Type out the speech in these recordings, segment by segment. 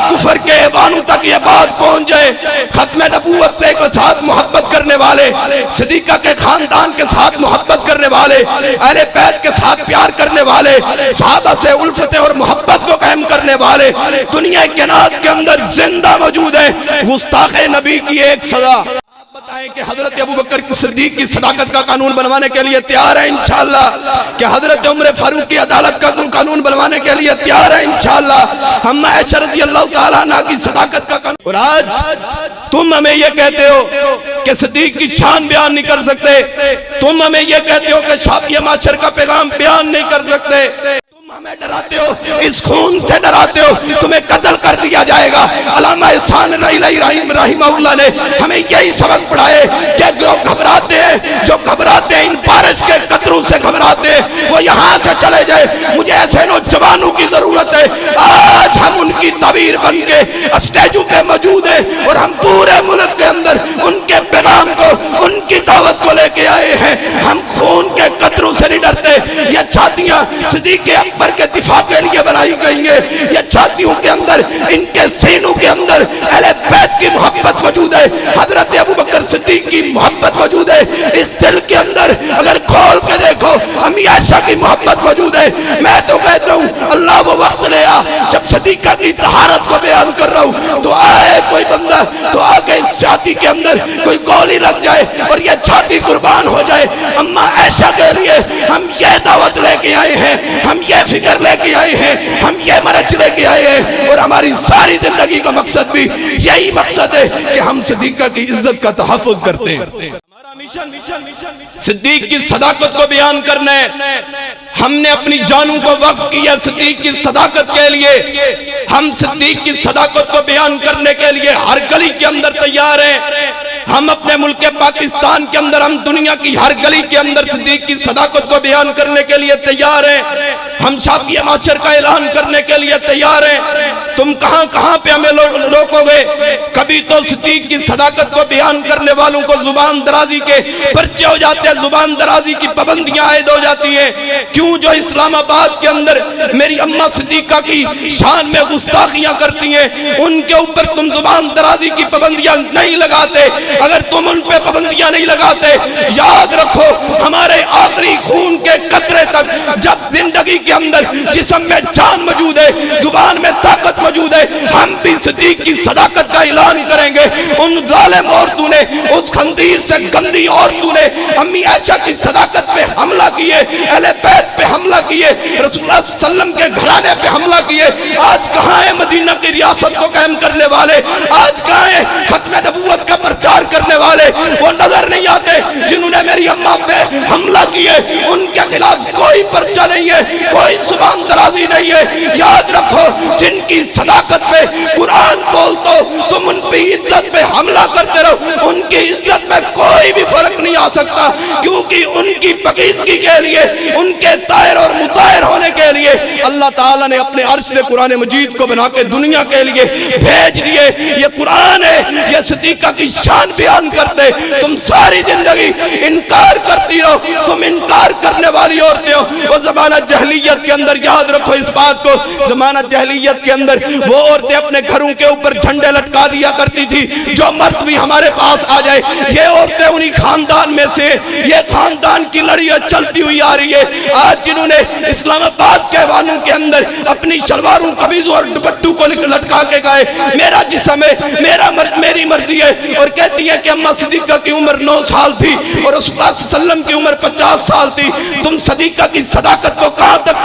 کفر کے ایوانوں تک یہ بات پہنچ جائے، ختم نبوت کے ساتھ محبت کرنے والے، صدیقہ کے خاندان کے ساتھ محبت کرنے والے، اہل بیت کے ساتھ پیار کرنے والے، صحابہ سے الفت اور محبت کو قائم کرنے والے دنیا کائنات کے اندر زندہ موجود ہیں۔ گستاخ نبی کی ایک سزا بتائیں کہ حضرت ابوبکر صدیق کی صداقت کا قانون بنوانے کے لیے تیار ہے انشاءاللہ، کہ حضرت عمر فاروق کی عدالت کا قانون بنوانے کے لیے تیار ہے انشاءاللہ، ہم عائشہ رضی اللہ تعالیٰ عنہ کی صداقت کا قانون۔ اور آج تم ہمیں یہ کہتے ہو کہ صدیق کی شان بیان نہیں کر سکتے، تم ہمیں یہ کہتے ہو کہ شافعی معاشر کا پیغام بیان نہیں کر سکتے، ہمیں ڈراتے ہو، اس خون سے ڈراتے ہو، تمہیں قتل کر دیا جائے گا۔ علامہ احسان رحمہ اللہ نے ہمیں یہی سبق پڑھائے کہ جو گھبراتے ہیں ان بارش کے قطروں سے گھبراتے ہیں، وہ یہاں سے چلے جائے۔ مجھے ایسے نوجوانوں کی ضرورت ہے، آج ہم ان کی تعبیر بن کے اسٹیجو پہ موجود ہیں اور ہم پورے ملک کے اندر ان کے پیغام کو، ان کی دعوت کو لے کے آئے ہیں۔ ہم خون کے قطروں سے نہیں ڈرتے، یہ چھاتیاں صدیق اکبر کے دفاع کے لیے بنائی گئی ہیں، یہ چھاتیوں کے اندر، ان کے سینوں کے اندر اہل بیت کی محبت موجود ہے، حضرت ابوبکر صدیق کی محبت موجود ہے، اس دل کے اندر اگر کھول کے دیکھو امی عائشہ کی محبت موجود ہے۔ میں تو کہتا ہوں اللہ وہ وقت لے آ جب صدیقہ کی طہارت کو بیان کر رہا ہوں تو آئے کوئی بندہ تو آگے اس چھاتی کے اندر کوئی گولی لگ جائے اور یہ چھاتی قربان ہو جائے۔ اما عائشہ کے لیے ہم یہ دعوت لے کے آئے ہیں، ہم یہ فکر لے کے آئے ہیں، ہم یہ مرض لے کے آئے ہیں، اور ہماری ساری زندگی کا مقصد بھی یہی مقصد ہے کہ ہم صدیقہ کی عزت کا تحفظ کرتے ہیں۔ ہمارا مشن صدیق کی صداقت کو بیان کرنا ہے۔ ہم نے اپنی جانوں کو وقف کیا صدیق کی صداقت کے لیے، ہم صدیق کی صداقت کو بیان کرنے کے لیے ہر گلی کے اندر تیار ہیں۔ ہم اپنے ملک پاکستان کے اندر، ہم دنیا کی ہر گلی کے اندر صدیق کی صداقت کو بیان کرنے کے لیے تیار ہیں۔ ہم شافعی معاشر کا اعلان کرنے کے لیے تیار ہیں۔ تم کہاں کہاں پہ ہمیں روکو گے؟ کبھی تو صدیق کی صداقت کو بیان کرنے والوں کو زبان درازی کے پرچے ہو جاتے ہیں، زبان درازی کی پابندیاں عائد ہو جاتی ہیں۔ کیوں جو اسلام آباد کے اندر میری اماں صدیقہ کی شان میں گستاخیاں کرتی ہیں ان کے اوپر تم زبان درازی کی پابندیاں نہیں لگاتے؟ اگر تم ان پہ پابندیاں نہیں لگاتے، یاد رکھو ہمارے آخری خون کے قطرے تک جب زندگی کے اندر جسم میں جان موجود ہے، زبان میں طاقت موجود ہے، ہم بھی صدیق کی صداقت کا اعلان کریں گے۔ ان ظالم عورتوں نے، اس خنزیر سے گندی عورتوں نے امی عائشہ کی صداقت پہ حملہ کیے، اہل بیت پہ حملہ کیے، رسول اللہ صلی اللہ علیہ وسلم کے گھرانے پہ حملہ کیے۔ آج کہاں ہے مدینہ کی ریاست کو قائم کرنے والے؟ آج کہاں ہے ختم نبوت کا پرچار کرنے والے؟ وہ نظر نہیں آتے جنہوں نے میری اماں پہ حملہ کیے، ان کے خلاف کوئی پرچہ نہیں ہے، کوئی زبان درازی نہیں ہے۔ یاد رکھو جن کی صداقت پہ قرآن بولتا تم ان پہ عزت پہ حملہ کرتے رہو، ان کی عزت میں کوئی بھی فرق نہیں آ سکتا، کیونکہ ان کی پاکیزگی کے لیے، ان کے طاہر اور مطہر ہونے کے لیے اللہ تعالیٰ نے اپنے عرش سے قرآن مجید کو بنا کے دنیا کے لیے بھیج دیے۔ یہ قرآن ہے، یہ صدیقہ کی شان بیان کرتے، تم ساری زندگی انکار کرتی رہو، تم انکار کرنے والی عورتیں ہو۔ وہ زمانہ جہلیت کے اندر یاد رکھو اس بات کو، زمانہ جہلیت کے اندر وہ عورتیں اپنے گھروں کے اوپر جھنڈے لٹکا دیا کرتی تھی، جو مرد بھی ہمارے پاس آ جائے۔ یہ عورتیں انہی خاندان میں سے، یہ خاندان کی لڑیاں چلتی ہوئی آ رہی ہے۔ آج جنہوں نے اسلام آباد کے وانوں کے اندر اپنی شلواروں قمیضوں اور دوپٹوں کو لٹکا کے گئے میرا جسم ہے، میری مرضی ہے، اور کہتی ہے کہ اماں صدیقہ کی عمر 9 سال تھی اور رسول اللہ صلی اللہ علیہ وسلم کی عمر 50 سال تھی۔ تم صدیقہ کی صداقت کو کہاں تک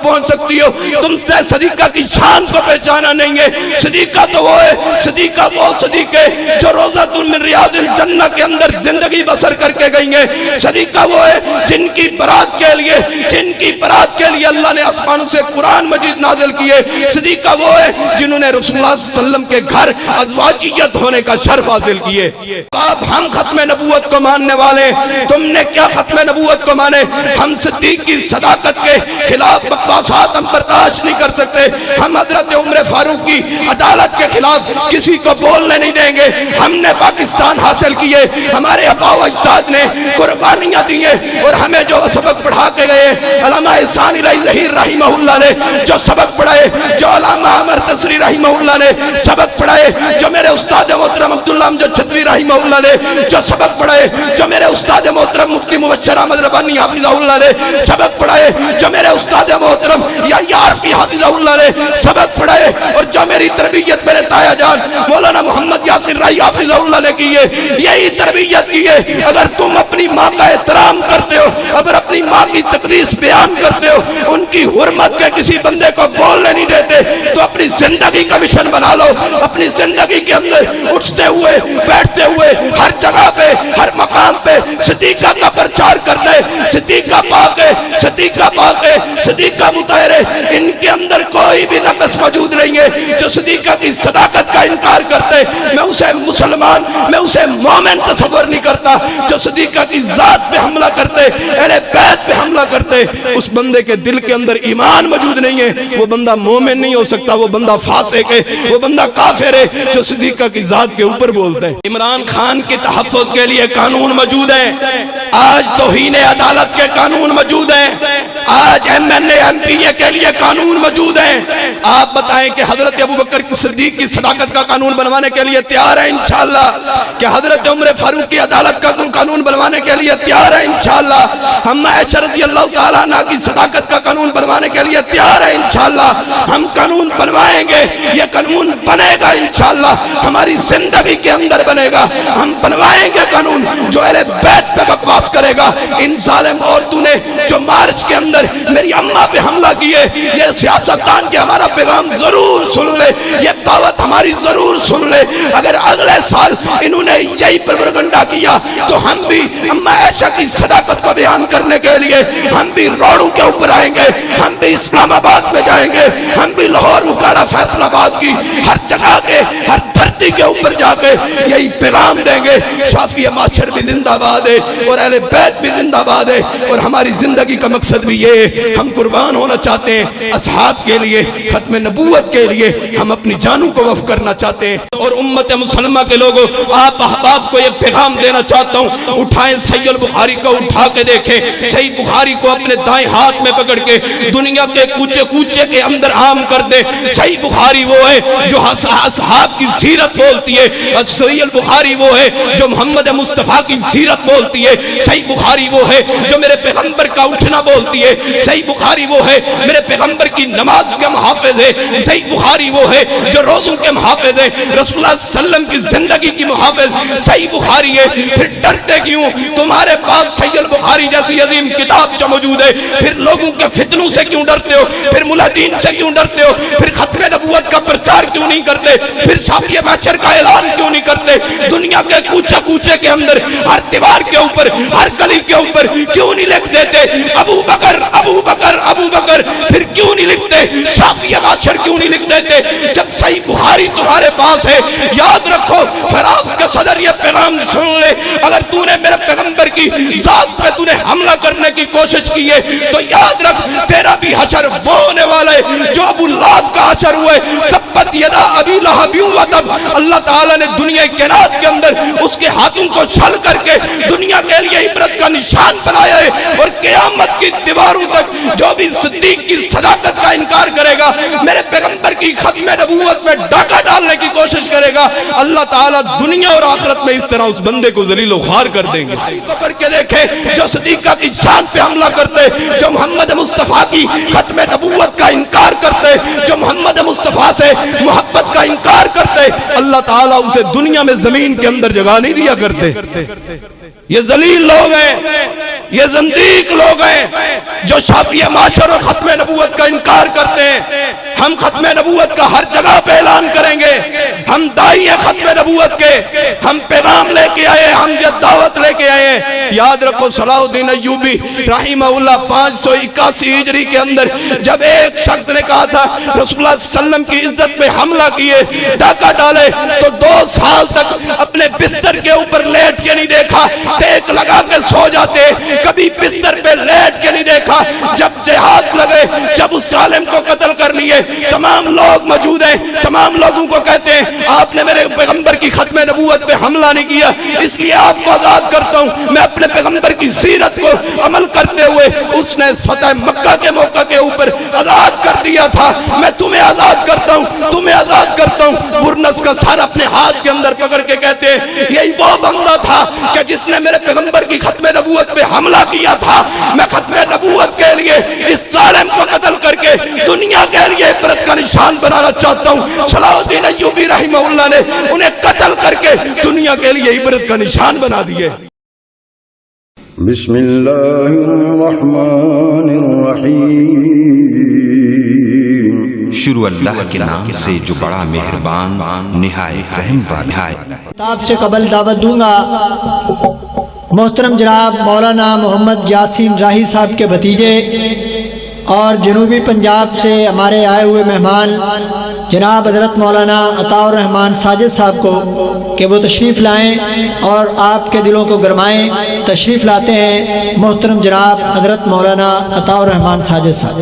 پہنچ سکتی ہو؟ تم نے صدیقہ کی شان کو پہچانا نہیں ہے۔ صدیقہ تو وہ ہے، صدیقہ وہ صدیقہ ہے جو روضۃ من ریاض الجنہ کے اندر زندگی بسر کر کے گئی ہیں۔ صدیقہ وہ ہے جن کی برات کے لیے اللہ نے آسمانوں سے قرآن مجید نازل کیے۔ صدیقہ وہ ہے جنہوں نے رسول اللہ صلی اللہ علیہ وسلم کے گھر ازواجیت ہونے کا شرف حاصل کیے۔ اب ہم ختم نبوت کو ماننے والے، تم نے کیا ختم نبوت کو مانے؟ ہم صدیق کی صداقت کے خلاف بکواسات ہم برداشت نہیں کر سکتے، ہم حضرت عمر فاروق کی عدالت کے خلاف خلاف کسی کو بولنے نہیں دیں گے. ہم نے پاکستان حاصل کیے, ہمارے آباء و اجداد نے قربانیاں دی ہیں, اور ہمیں جو سبق پڑھا کے گئے علامہ احسان الہی ظہیر رحمہ اللہ نے جو سبق پڑھائے, جو علامہ عمر تسری رحمہ اللہ نے سبق پڑھائے, جو میرے استاد محترم عبداللہ امجد چھتوی رحمہ اللہ نے جو سبق پڑھائے, جو میرے استاد محترم مفتی مبشر احمد ربانی حافظہ اللہ نے سبق پڑھائے, جو میرے استاد محترم یا عارفی حافظہ اللہ نے سبق پڑھائے, اور جو میری تربیت میرے تایا جان مولانا محمد یاسر رائی حافظہ اللہ نے کی ہے, یہی تربیت کی ہے. اگر تم اپنی ماں کا احترام کرتے ہو, اگر اپنی ماں کی تقدیس بیان کرتے ہو, ان کی حرمت کے کسی بندے کو بولنے نہیں دیتے, تو اپنی زندگی کا مشن بنا لو. اپنی زندگی کے اندر اٹھتے ہوئے بیٹھتے ہوئے ہر جگہ پہ ہر مقام پہ صدیقہ کا پرچار کرنا ہے. صدیقہ پاک ہے, صدیقہ پاک ہے, صدیقہ مطہر ہے. ان کے اندر کوئی بھی نقص موجود نہیں ہے. جو صدیقہ کی صداقت کا انکار کرتے, میں اسے مسلمان, میں اسے مومن تصور نہیں کرتا. جو صدیقہ کی ذات پہ حملہ کرتے, اہل بیت پہ حملہ کرتے, اس بندے کے دل کے اندر ایمان موجود نہیں ہے. وہ بندہ مومن نہیں ہو سکتا, وہ بندہ فاسق ہے, وہ بندہ کافر ہے جو صدیقہ کی ذات کے اوپر بولتا ہے. عمران خان کے تحفظ کے لیے قانون موجود ہے, آج توہین عدالت کے قانون موجود ہیں, آج MNA MPA کے لیے قانون موجود ہیں. آپ بتائیں کہ حضرت ابوبکر صدیق کی صداقت کا قانون بنوانے کے لیے تیار ہے انشاءاللہ, کہ حضرت عمر فاروق کی عدالت کا قانون بنوانے کے لیے تیار ہے انشاءاللہ, ہم عائشہ رضی اللہ تعالیٰ عنہ کی صداقت کا قانون بنوانے کے لیے تیار ہے انشاءاللہ. ہم قانون بنوائیں گے, یہ قانون بنے گا انشاءاللہ, ہماری زندگی کے اندر بنے گا. ہم بنوائیں گے قانون جو اہل بیت پہ بکواس کرے گا. ان ظالم عورتوں نے جو مارچ کے اندر میری اماں پہ حملہ کیے, یہ سیاستدان کے ہمارا پیغام ضرور سن لے, یہ دعوت ہماری ضرور سن لے. اگر اگلے سال انہوں نے یہی پروپیگنڈا کیا تو ہم بھی اماں عائشہ کی صداقت کو بیان کرنے کے لیے ہم بھی روڈوں کے اوپر آئیں گے, ہم بھی اسلام آباد میں جائیں گے, ہم بھی لاہور اکاڑا فیصل آباد کی ہر جگہ کے ہر دھرتی کے اوپر جا کے یہی پیغام دیں گے. شافعی معاشر بھی زندہ باد ہے, اور اہل بیت بھی زندہ باد ہے, اور ہماری زندگی کا مقصد بھی یہ ہے, ہم قربان ہونا چاہتے ہیں اصحاب کے لیے, ختم نبوت کے لیے ہم اپنی جانوں کو وقف کرنا چاہتے ہیں. اور امت مسلمہ کے لوگوں, آپ احباب کو یہ پیغام دینا چاہتا ہوں, اٹھائیں صحیح البخاری کو, اٹھا کے دیکھیں صحیح بخاری کو اپنے دائیں ہاتھ میں پکڑ کے دنیا کے کوچے کوچے کے اندر عام کر دیں. صحیح بخاری وہ ہے جو اصحاب کی سیرت بولتی ہے, صحیح البخاری وہ ہے جو محمد مصطفیٰ کی سیرت بولتی ہے, صحیح بخاری وہ ہے جو میرے پیغمبر کا اٹھنا بولتی ہے, صحیح بخاری وہ ہے میرے پیغمبر کی نماز کے محافظ ہے, صحیح بخاری وہ ہے جو روزوں کے محافظ ہے, رسول اللہ صلی اللہ علیہ وسلم کی زندگی کی محافظ صحیح بخاری ہے. پھر ڈرتے کیوں؟ تمہارے پاس صحیح البخاری جیسی عظیم کتاب جو موجود ہے, پھر لوگوں کے فتنوں سے کیوں ڈرتے ہو؟ پھر ملحدین سے کیوں ڈرتے ہو؟ پھر ختم نبوت کا پرچار کیوں نہیں کرتے؟ پھر شافعی معاشر کا اعلان کیوں نہیں کرتے؟ دنیا کے کوچے کوچے کے اندر ہر دیوار کے اوپر ہر گلی کے اوپر کیوں نہیں لکھ دیتے ابو بکر ابو بکر ابو بکر؟ پھر کیوں نہیں لکھتے شافعی معاشر کیوں نہیں لکھ دیتے؟ جب صحیح بخاری تمہارے پاس ہے, یاد رکھو فراز کا صدر یہ پیغام سن لے, اگر تو نے میرے پیغمبر کی ذات پہ تو نے حملہ کرنے کی کوشش کی ہے تو یاد رکھ تیرا بھی حشر وہ ہونے والا ہے جو ابو لہب کا حشر ہوا ہے. تبت یدا ابی لہب وتب, اللہ تعالیٰ نے دنیا کائنات کے اندر اس کے ہاتھوں کو چھل کر کے دنیا کے لیے عبرت کا نشان بنایا ہے, اور قیامت کی دیواروں تک جو بھی صدیق کی صداقت کا انکار کرے گا, میرے پیغمبر کی ختم نبوت میں ڈاکہ ڈالنے کی کوشش کرے گا, اللہ تعالیٰ دنیا اور آخرت میں اس طرح اس بندے کو ذلیل و خوار کر دیں گے. پکڑ کے دیکھیں جو صدیقہ کی شان پہ حملہ کرتے, جو محمد مصطفیٰ کی ختم نبوت کا انکار کرتے, جو محمد مصطفیٰ سے محبت کا انکار کرتے, اللہ تعالیٰ اسے دنیا میں زمین کے اندر جگہ نہیں دیا کرتے. یہ ذلیل لوگ ہیں, یہ زندیق لوگ ہیں جو شافعی معاشر اور ختم نبوت کا انکار کرتے ہیں. ہم ختم نبوت کا ہر جگہ پہ اعلان کریں گے, ہم دائی ہیں ختم نبوت کے, ہم پیغام لے کے آئے, ہم یہ دعوت لے کے آئے. یاد رکھو صلاح الدین ایوبی رحمہ اللہ 581 ہجری کے اندر جب ایک شخص نے کہا تھا رسول اللہ صلی اللہ علیہ وسلم کی عزت پہ حملہ کیے, ڈاکہ ڈالے, تو 2 سال تک اپنے بستر کے اوپر لیٹ کے نہیں دیکھا, ٹیک لگا کے سو جاتے, کبھی بستر پہ لیٹ کے نہیں دیکھا. جب جہاد لگے, جب اس ظالم کو قتل کر لیے, تمام لوگ موجود ہیں, تمام لوگوں کو کہتے ہیں حملہ نہیں کیا، اس لیے آپ کو آزاد کرتا ہوں۔ میں اپنے پیغمبر کی سیرت کو عمل کرتے ہوئے اس نے فتح مکہ کے موقع کے اوپر آزاد کر دیا تھا، میں تمہیں آزاد کرتا ہوں، تمہیں آزاد کرتا ہوں۔ برنس کا سر اپنے ہاتھ کے اندر پکڑ کے کہتے ہیں یہی وہ بندہ تھا کہ جس نے میرے پیغمبر کی ختم نبوت پہ حملہ کیا تھا، میں ختم نبوت کے لیے اس ظالم کو قتل کر کے دنیا کے لیے عبرت کا نشان بنانا چاہتا ہوں۔ صلاح الدین ایوبی رحمہ اللہ نے انہیں قتل کر کے دنیا کے لیے عبرت کا نشان بنا دیے۔ بسم اللہ الرحمن الرحیم۔ شروع اللہ کے نام سے جو بڑا مہربان نہایت رحم والا ہے۔ آپ سے قبل دعوت دوں گا محترم جناب مولانا محمد یاسین راہی صاحب کے بھتیجے اور جنوبی پنجاب سے ہمارے آئے ہوئے مہمان جناب حضرت مولانا عطاء الرحمان ساجد صاحب کو کہ وہ تشریف لائیں اور آپ کے دلوں کو گرمائیں۔ تشریف لاتے ہیں محترم جناب حضرت مولانا عطاء الرحمان ساجد صاحب۔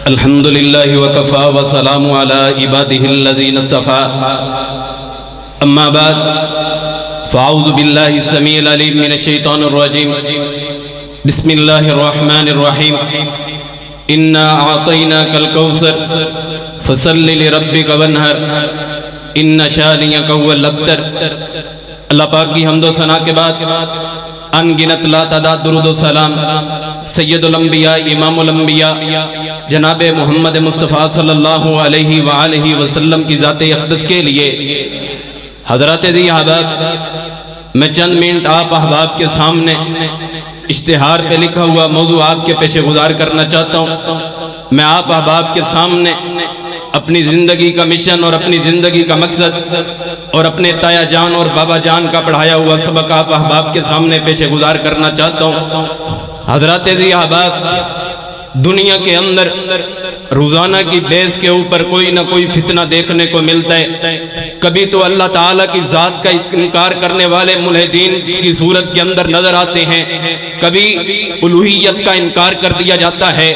الحمدللہ وکفا وسلام علی عبادہ الذین اصطفی، اما بعد فاعوذ باللہ السمیع العلیم من الشیطان الرجیم، بسم اللہ الرحمن الرحیم، انا اعطیناک الکوثر فصل لربک وانحر ان شانئک هو الابتر۔ اللہ پاک کی حمد و ثنا کے بعد ان گنت لا تعداد درود و سلام سید الانبیاء امام الانبیاء جناب محمد مصطفیٰ صلی اللہ علیہ وآلہ وسلم کی ذات اقدس کے لیے حضرات عزیز احباب، میں چند منٹ آپ احباب کے سامنے اشتہار پہ لکھا ہوا موضوع آپ کے پیش گزار کرنا چاہتا ہوں۔ میں آپ احباب کے سامنے اپنی زندگی کا مشن اور اپنی زندگی کا مقصد اور اپنے تایا جان اور بابا جان کا پڑھایا ہوا سبق آپ احباب کے سامنے پیش گزار کرنا چاہتا ہوں۔ حضرات عزیز احباب، دنیا کے اندر روزانہ کی بیس کے اوپر کوئی نہ کوئی فتنہ دیکھنے کو ملتا ہے۔ کبھی تو اللہ تعالیٰ کی ذات کا انکار کرنے والے ملحدین کی صورت کے اندر نظر آتے ہیں، کبھی الوہیت کا انکار کر دیا جاتا ہے،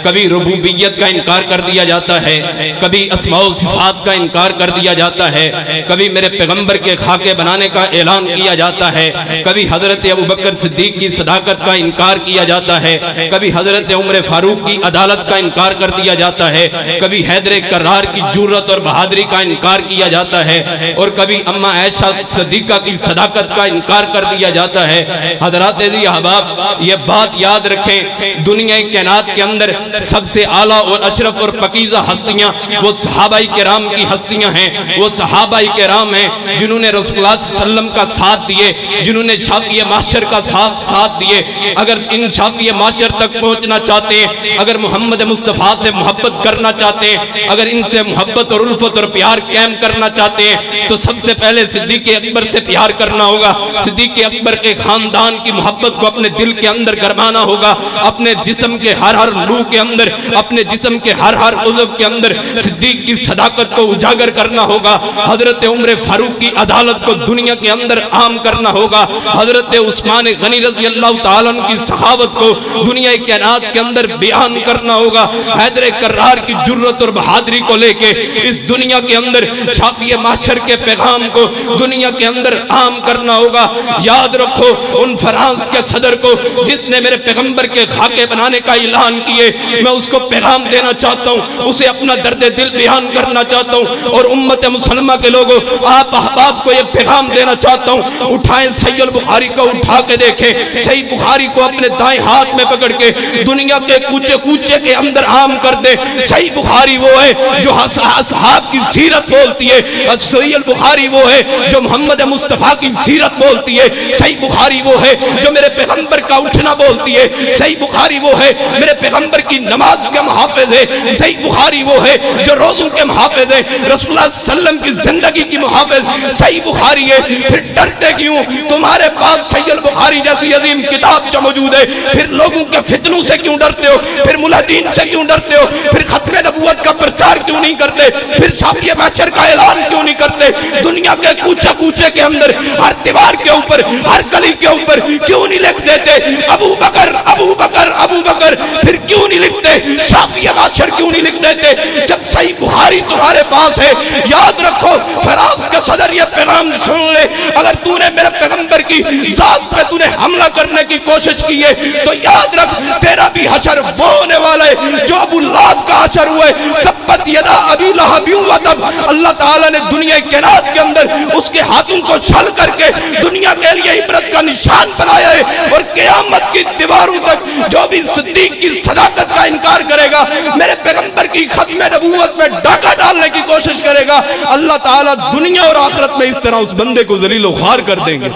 کبھی ربوبیت کا انکار کر دیا جاتا ہے، کبھی اسماء و صفات کا انکار کر دیا جاتا ہے، کبھی میرے پیغمبر کے خاکے بنانے کا اعلان کیا جاتا ہے، کبھی حضرت ابوبکر صدیق کی صداقت کا انکار کیا جاتا ہے، کبھی حضرت عمر فاروق کی عدالت کا انکار کر دیا جاتا ہے، کبھی حیدر کرار کی جرأت اور بہادری کا انکار کیا جاتا ہے، اور کبھی اما عائشہ صدیقہ کی صداقت کا انکار کر دیا جاتا ہے۔ حضرات عزیز احباب، یہ بات یاد رکھیں، دنیا کائنات کے اندر سب سے اعلیٰ اور اشرف اور پاکیزہ ہستیاں وہ صحابہ کرام کی ہستیاں ہیں، وہ صحابہ کرام ہیں جنہوں نے رسول اللہ صلی اللہ علیہ وسلم کا ساتھ دیے، جنہوں نے شافعی معاشر کا ساتھ دیے۔ اگر ان شافعی معاشر تک پہنچنا چاہتے ہیں، اگر محمد مصطفیٰ سے محبت کرنا چاہتے ہیں، اگر ان سے محبت اور الفت اور پیار قائم کرنا چاہتے ہیں، تو سب سے پہلے صدیق اکبر سے پیار کرنا ہوگا، صدیق اکبر کے خاندان کی محبت کو اپنے دل کے اندر گرمانا ہوگا، اپنے جسم کے ہر روح کے اندر، اپنے جسم کے ہر عضو کے اندر صدیق کی صداقت کو اجاگر کرنا ہوگا، حضرت عمر فاروق کی عدالت کو دنیا کے اندر عام کرنا ہوگا، حضرت عثمان غنی رضی اللہ تعالیٰ عنہ کی سخاوت کو دنیا کائنات کے اندر بیان کرنا ہوگا، حیدر کرار کی جرأت اور بہادری کو لے کے اس دنیا کے اندر شافعی معاشر کے پیغام کو دنیا کے اندر عام کرنا ہوگا۔ یاد رکھو ان فرانس کے صدر کو جس نے میرے پیغمبر کے خاکے بنانے کا اعلان کیے، میں اس کو پیغام دینا چاہتا ہوں، اسے اپنا درد دل بیان کرنا چاہتا ہوں، اور امت مسلمہ کے لوگوں، آپ احباب کو یہ پیغام دینا چاہتا ہوں، اٹھائیں صحیح البخاری کو اٹھا کے دیکھیں، صحیح بخاری کو اپنے دائیں ہاتھ میں پکڑ کے دنیا کے کوچے کوچے کے اندر عام کر دے۔ صحیح بخاری وہ ہے جو اصحاب کی سیرت بولتی ہے، صحیح البخاری وہ ہے جو محمد مصطفیٰ کی سیرت بولتی ہے، صحیح بخاری وہ ہے جو میرے پیغمبر کا اٹھنا بولتی ہے، صحیح بخاری وہ ہے میرے پیغمبر کی نماز کے محافظ ہے، صحیح بخاری وہ ہے جو روزوں کے محافظ ہے، رسول اللہ صلی اللہ علیہ وسلم کی زندگی کی محافظ صحیح بخاری ہے۔ پھر ڈرتے کیوں؟ تمہارے پاس صحیح البخاری جیسی عظیم کتاب جو موجود ہے، پھر لوگوں کے فتنوں سے کیوں ڈرتے ہو؟ پھر ملحدین سے کیوں ڈرتے ہو؟ پھر ختم نبوت کا پرچار کیوں نہیں کرتے؟ پھر شافعی معاشر کا اعلان کیوں نہیں کرتے؟ دنیا کے کوچے کوچے کے اندر، ہر دیوار کے اوپر، ہر گلی کے اوپر کیوں نہیں لکھ دیتے ابو بکر ابو بکر ابو بکر؟ پھر کیوں نہیں لکھتے شافعی معاشر؟ کیوں نہیں لکھ دیتے؟ جب صحیح بخاری بخاری تمہارے پاس ہے. یاد رکھو فراز کے صدر یہ پیغام سن لے, اگر تو نے میرے پیغمبر کی ذات پہ تو نے حملہ کرنے کی کوشش کی ہے تو یاد رکھ تیرا بھی حشر وہ ہونے والا ہے جو ابو لہب کا حشر ہوا ہے. تبت یدا ابی لہب وتب. اللہ تعالیٰ نے دنیا کائنات کے اندر اس کے ہاتھوں کو چھل کر کے دنیا کے لیے عبرت کا نشان بنایا ہے, اور قیامت کی دیواروں تک جو بھی صدیق کی صداقت کا انکار کرے گا, میرے پیغمبر کی ختم نبوت میں ڈاکہ ڈالنے کی کوشش کرے گا, اللہ تعالیٰ دنیا اور آخرت میں اس طرح اس بندے کو ذلیل و خوار کر دیں گے.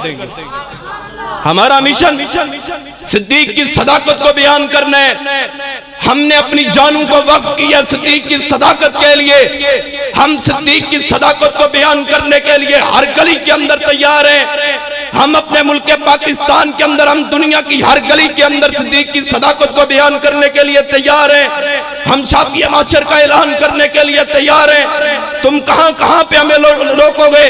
ہمارا مشن صدیق کی صداقت کو بیان کرنا ہے. ہم نے اپنی جانوں کو وقف کیا صدیق کی صداقت کے لیے. ہم صدیق کی صداقت کو بیان کرنے کے لیے ہر گلی کے اندر تیار ہیں. ہم اپنے ملک پاکستان کے اندر, ہم دنیا کی ہر گلی کے اندر صدیق کی صداقت کو بیان کرنے کے لیے تیار ہیں. ہم شافعی معاشر کا اعلان کرنے کے لیے تیار ہیں. تم کہاں کہاں پہ ہمیں روکو گے؟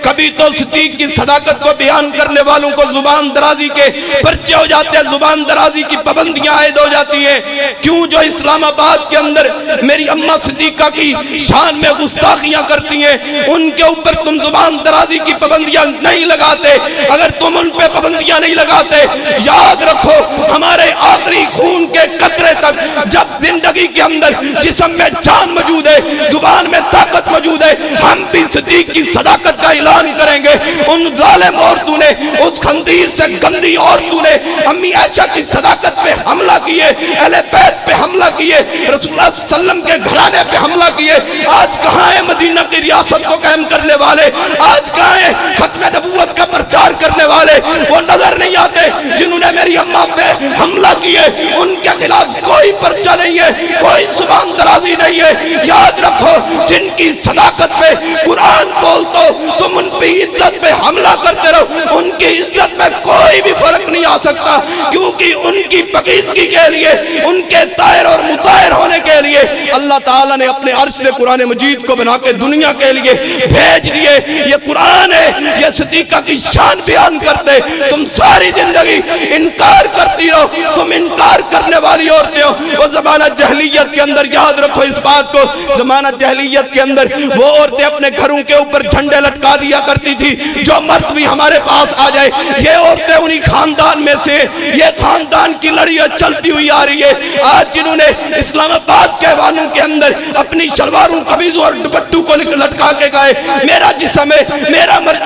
کبھی تو صدیق کی صداقت کو بیان کرنے والوں کو زبان درازی کے پرچے ہو جاتے ہیں, زبان درازی کی پابندیاں عائد ہو جاتی ہیں. کیوں جو اسلام آباد کے اندر میری اماں صدیقہ کی شان میں گستاخیاں کرتی ہیں ان کے اوپر تم زبان درازی کی پابندیاں نہیں لگاتے؟ اگر تم ان پہ پابندیاں نہیں لگاتے, یاد رکھو ہمارے آخری خون کے قطرے تک جب زندگی کے اندر جسم میں جان موجود ہے, زبان میں طاقت موجود ہے, ہم بھی صدیق کی صداقت کا اعلان کریں گے. ان ظالم عورتوں نے, اس خنزیر سے گندی عورتوں نے امی عائشہ کی صداقت پہ حملہ کیے, اہل بیت پہ حملہ کیے, رسول اللہ صلی اللہ علیہ وسلم کے گھرانے پہ حملہ کیے. آج کہاں ہے مدینہ کی ریاست کو قائم کرنے والے؟ آج کہاں ہے ختم نبوت کا پرچار کرنے والے؟ وہ نظر نہیں آتے جنہوں نے میری اماں پہ حملہ کیے. ان کے خلاف کوئی پرچہ نہیں ہے, کوئی زبان درازی نہیں ہے. یاد رکھو جن کی صداقت پہ قرآن بولتا تم ان پہ عزت پہ حملہ کرتے رہو, ان کی عزت میں کوئی بھی فرق نہیں آ سکتا, کیونکہ ان کی پاکیزگی کے لیے, ان کے طاہر اور مطہر ہونے کے لیے اللہ تعالیٰ نے اپنے عرش سے قرآن مجید کو بنا کے دنیا کے لیے بھیج دیے. یہ قرآن ہے, یہ صدیقہ کی شان بیان کرتے. تم ساری زندگی انکار کرتی رہو, تم انکار کرنے والی عورتیں ہو. وہ زمانہ جہلیت کے اندر, یاد رکھو اس بات کو, زمانہ جہلیت کے اندر وہ عورتیں اپنے گھروں کے اوپر جھنڈے لٹکا دیا کرتی تھی, جو مرد بھی ہمارے پاس آ جائے. یہ عورتیں انہی خاندان میں سے, یہ خاندان کی لڑیاں چلتی ہوئی آ رہی ہے. آج جنہوں نے اسلام آباد کے وانوں کے اندر اپنی شلواروں, قمیضوں اور دوپٹوں کو لٹکا کے گئے میرا جسم ہے,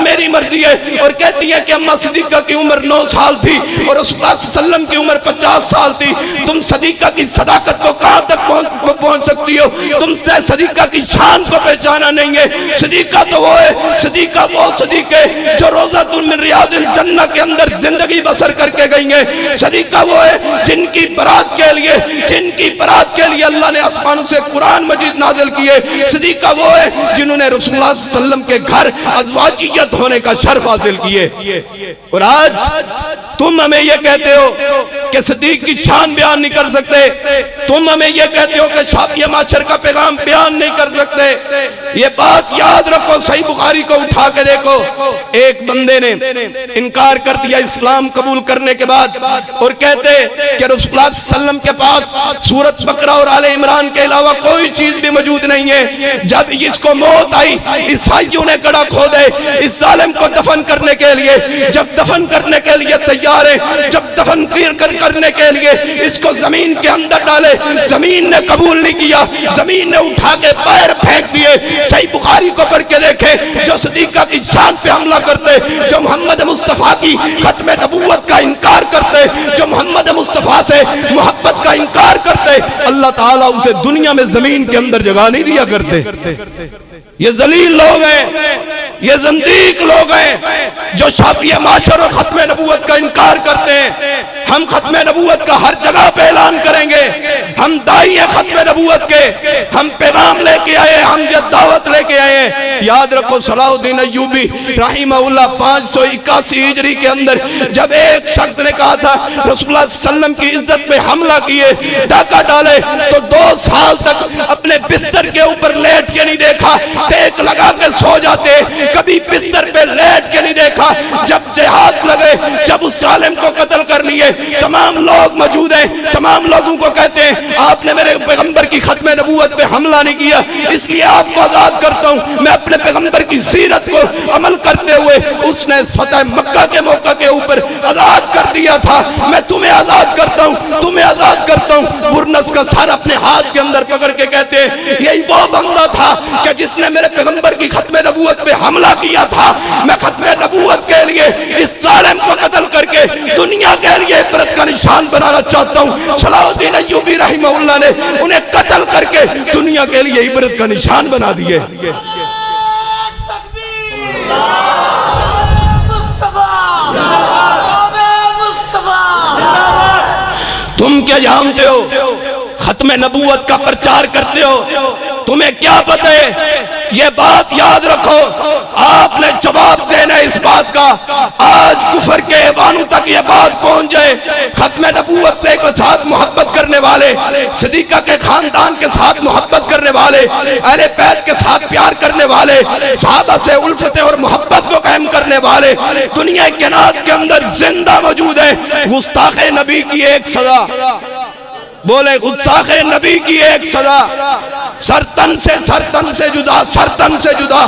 میری مرضی ہے, اور کہتی ہیں کہ اماں صدیقہ کی عمر 9 سال تھی اور رسول اللہ صلی اللہ علیہ وسلم کی عمر 50 سال تھی. تم صدیقہ کی صداقت کو کہاں تک پہنچ سکتی ہو؟ تم نے صدیقہ کی شان کو پہچانا نہیں ہے. صدیقہ تو وہ ہے, صدیقہ وہ صدیقہ ہے جو روضۃ من ریاض الجنہ کے اندر زندگی بسر کر کے گئی ہیں. صدیقہ وہ ہے جن کی برات کے لیے اللہ نے آسمانوں سے قرآن مجید نازل کیے. صدیقہ وہ ہے جنہوں نے رسول اللہ صلی اللہ علیہ وسلم کے گھر ازواجیت ہونے کا شرف حاصل کیے. اور آج تم ہمیں یہ کہتے ہو کہ صدیق کی شان بیان نہیں کر سکتے, تم ہمیں یہ کہتے ہو کہ شافعی معاشر کا پیغام بیان نہیں کر سکتے. یہ بات یاد رکھو, صحیح بخاری کو اٹھا کے دیکھو. ایک بندے نے انکار کر دیا اسلام قبول کرنے کے بعد, اور کہتے کہ رسول اللہ صلی اللہ علیہ وسلم کے پاس سورۃ بقرہ اور آل عمران کے علاوہ کوئی چیز بھی موجود نہیں ہے. جب اس کو موت آئی, عیسائیوں نے گڑھا کھودے اس ظالم کو دفن کرنے کے لیے. جب دفن کرنے کے لیے تیار ہے, جب دفن کرنے کے لیے اس کو زمین کے اندر ڈالے, زمین نے قبول نہیں کیا, زمین نے اٹھا کے پیر پھینک دیے. صحیح بخاری کو پڑھ کے دیکھیں, جو صدیقہ کی شان پہ حملہ کرتے, جو محمد مصطفیٰ کی ختم نبوت کا انکار کرتے, جو محمد مصطفیٰ سے محبت کا انکار کرتے, اللہ تعالیٰ اسے دنیا میں زمین کے اندر جگہ نہیں دیا کرتے. یہ ذلیل لوگ ہیں, یہ زندیق لوگ ہیں جو شافعی معاشر اور ختم نبوت کا انکار کرتے ہیں. ہم ختم نبوت کا ہر جگہ پہ اعلان کریں گے, ہم دائی ہیں ختم نبوت کے, ہم پیغام لے کے آئے, ہم یہ دعوت لے کے آئے. یاد رکھو صلاح الدین ایوبی رحمہ اللہ 581 ہجری کے اندر جب ایک شخص نے کہا تھا رسول اللہ صلی اللہ علیہ وسلم کی عزت پہ حملہ کیے, ڈاکہ ڈالے, تو 2 سال تک اپنے بستر کے اوپر لیٹ کے نہیں دیکھا, ٹیک لگا کے سو جاتے, کبھی بستر پہ لیٹ کے نہیں دیکھا. جب جہاد لگے, جب اس ظالم کو قتل کر لیا, لیے تمام لوگ موجود ہیں، تمام لوگوں کو کہتے ہیں آپ نے میرے پیغمبر کی ختم نبوت پہ حملہ نہیں کیا، اس لیے آپ کو آزاد کرتا ہوں۔ میں اپنے پیغمبر کی سیرت کو عمل کرتے ہوئے اس نے فتح مکہ کے موقع کے اوپر آزاد کر دیا تھا، میں تمہیں آزاد کرتا ہوں، تمہیں آزاد کرتا ہوں۔ برنس کا سر اپنے ہاتھ کے اندر پکڑ کے کہتے ہیں یہی وہ بندہ تھا کہ جس نے میرے پیغمبر کی ختم نبوت پہ حملہ کیا تھا، میں ختم نبوت کے لیے اس ظالم کو قتل کر کے دنیا کے لیے عبرت کا نشان بنانا چاہتا ہوں۔ صلاح الدین ایوبی رحمہ اللہ نے انہیں قتل کر کے دنیا کے لیے عبرت کا نشان بنا دیے۔ تم کیا جانتے ہو؟ ختم نبوت کا پرچار کرتے ہو، تمہیں کیا پتہ ہے؟ یہ بات یاد رکھو، آپ نے جواب دینا اس بات کا۔ آج کفر کے ایوانوں تک یہ بات پہنچ جائے، ختم نبوت کے ساتھ محبت کرنے والے، صدیقہ کے خاندان کے ساتھ محبت کرنے والے، اہل بیت کے ساتھ پیار کرنے والے، صحابہ سے الفت اور محبت کو قائم کرنے والے دنیا کائنات کے اندر زندہ موجود ہیں۔ گستاخ نبی کی ایک سزا، بولے گستاخ نبی کی ایک سزا، سرتن سے جدا، سرتن سے جدا۔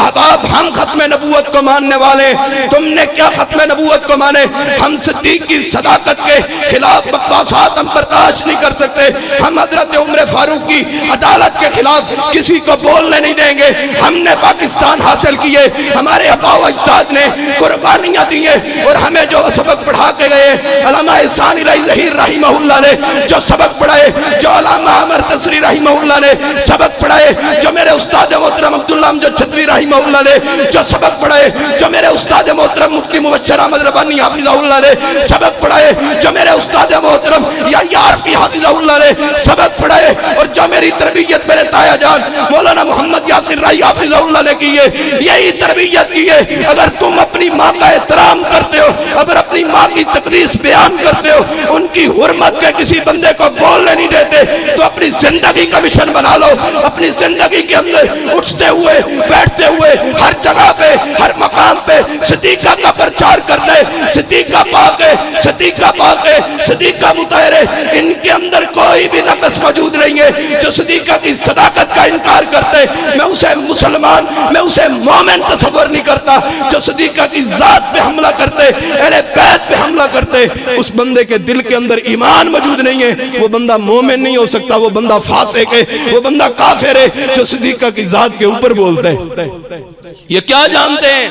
احباب ہم ختم نبوت کو ماننے والے، تم نے کیا ختم نبوت کو مانے؟ ہم صدیق کی صداقت کے خلاف بکواسات ہم برداشت نہیں کر سکتے، ہم حضرت عمر فاروق کی عدالت کے خلاف کسی کو بولنے نہیں دیں گے۔ ہم نے پاکستان حاصل کیے، ہمارے آبا و اجداد نے قربانیاں دی ہیں اور ہمیں جو سبق پڑھا کے گئے علامہ احسان الہی ظہیر رحمہ اللہ نے جو سبق پڑھائے، جو علامہ عمر تسری رحمہ اللہ نے سبق پڑھائے، جو میرے استاد محترم عبداللہ امجد چھتوی رحمہ اللہ نے جو سبق پڑھائے، جو میرے استاد محترم مفتی مبشر احمد ربانی حافظہ اللہ نے سبق پڑھائے، جو میرے استاد محترم یا عارفی حافظہ اللہ نے سبق پڑھائے، اور جو میری تربیت میرے تایا جان مولانا محمد یاسر رائی حافظہ اللہ نے کی ہے، یہی تربیت کی ہے۔ اگر تم اپنی ماں کا احترام کرتے ہو، اگر اپنی ماں کی تقدیس بیان کرتے ہو، ان کی حرمت کے کسی بندے کو بولنے نہیں دیتے، تو اپنی زندگی کا مشن بنا لو۔ اپنی زندگی کے اندر اٹھتے ہوئے بیٹھتے ہوئے ہر جگہ پہ ہر مقام پہ صدیقہ کا پرچار کرنا ہے۔ صدیقہ پاک ہے، صدیقہ پاک ہے، صدیقہ مطہر ہے، ان کے اندر کوئی بھی نقص موجود نہیں ہے۔ جو صدیقہ کی صداقت کا انکار کرتے میں اسے مسلمان، میں اسے مومن تصور نہیں کرتا۔ جو صدیقہ کی ذات پہ حملہ کرتے، اہل بیت پہ حملہ کرتے، اس بندے کے دل کے اندر ایمان موجود نہیں ہے، وہ بندہ مومن نہیں ہو سکتا، وہ بندہ فاسق ہے، وہ بندہ کافر ہے جو صدیقہ کی ذات کے اوپر بولتا ہے۔ یہ کیا جانتے ہیں؟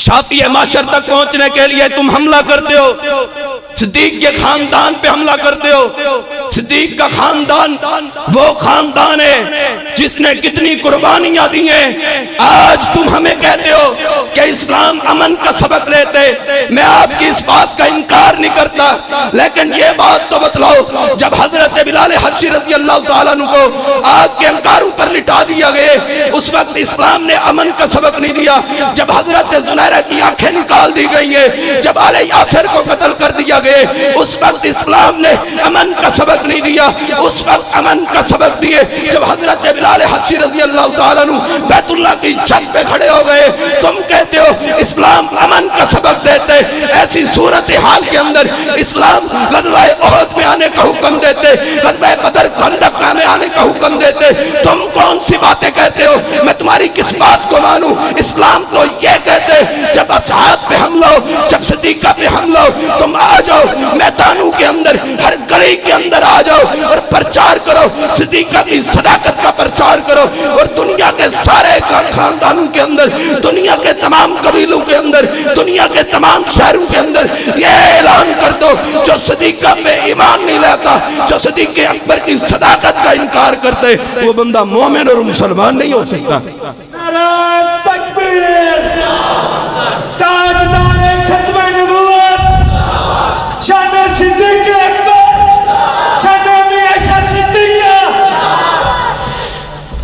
شافی معاشر تک پہنچنے کے لیے تم حملہ کرتے ہو، صدیق کے خاندان پہ حملہ کرتے ہو۔ صدیق کا خاندان وہ خاندان ہے جس نے کتنی قربانیاں دی ہیں۔ آج تم ہمیں کہتے ہو کہ اسلام امن کا سبق دیتے، میں آپ کی اس بات کا انکار نہیں کرتا، لیکن یہ بات تو بتلاؤ جب حضرت بلال حبشی رضی اللہ تعالیٰ عنہ کو آگ کے انگاروں پر لٹا دیا گئے، اس وقت اسلام نے امن کا سبق نہیں دیا۔ جب حضرت زنیرہ کی آنکھیں نکال دی گئی ہیں، جب آل یاسر کو قتل کر دیا گئے، اس وقت اسلام نے امن کا سبق نہیں دیا۔ اس وقت امن کا سبق دیے جب حضرت بلال حبشی رضی اللہ تعالیٰ عنہ بیت اللہ کی چھت پہ کھڑے ہو گئے۔ تم کہتے ہو اسلام امن کا سبق دیتے، ایسی صورتحال کے اندر اسلام غزوہ احد میں آنے کا حکم دیتے، غزوہ بدر خندق میں آنے کا حکم دیتے۔ تم کون سی باتیں کہتے ہو؟ میں تمہاری کس بات کو مانوں؟ اسلام تو یہ کہتے جب اصحاب پہ حملہ ہو، جب صدیقہ پہ حملہ ہو، تم آ جاؤ میدانوں کے اندر، ہر گلی کے اندر آ جاؤ اور پرچار کرو، صدیقہ کی صداقت کا پرچار کرو، اور دنیا کے سارے خاندانوں کے اندر، دنیا کے تمام قبیلوں کے اندر، دنیا کے تمام شہروں کے اندر یہ اعلان کر دو جو صدیقہ پہ ایمان نہیں لاتا، جو صدیق اکبر کی صداقت کا انکار کرتے، وہ بندہ مومن اور مسلمان نہیں ہو سکتا۔ نعرہ تکبیر، تاجدار ختم نبوت، شان صدیق اکبر، شان میاں شاہ صدیقہ۔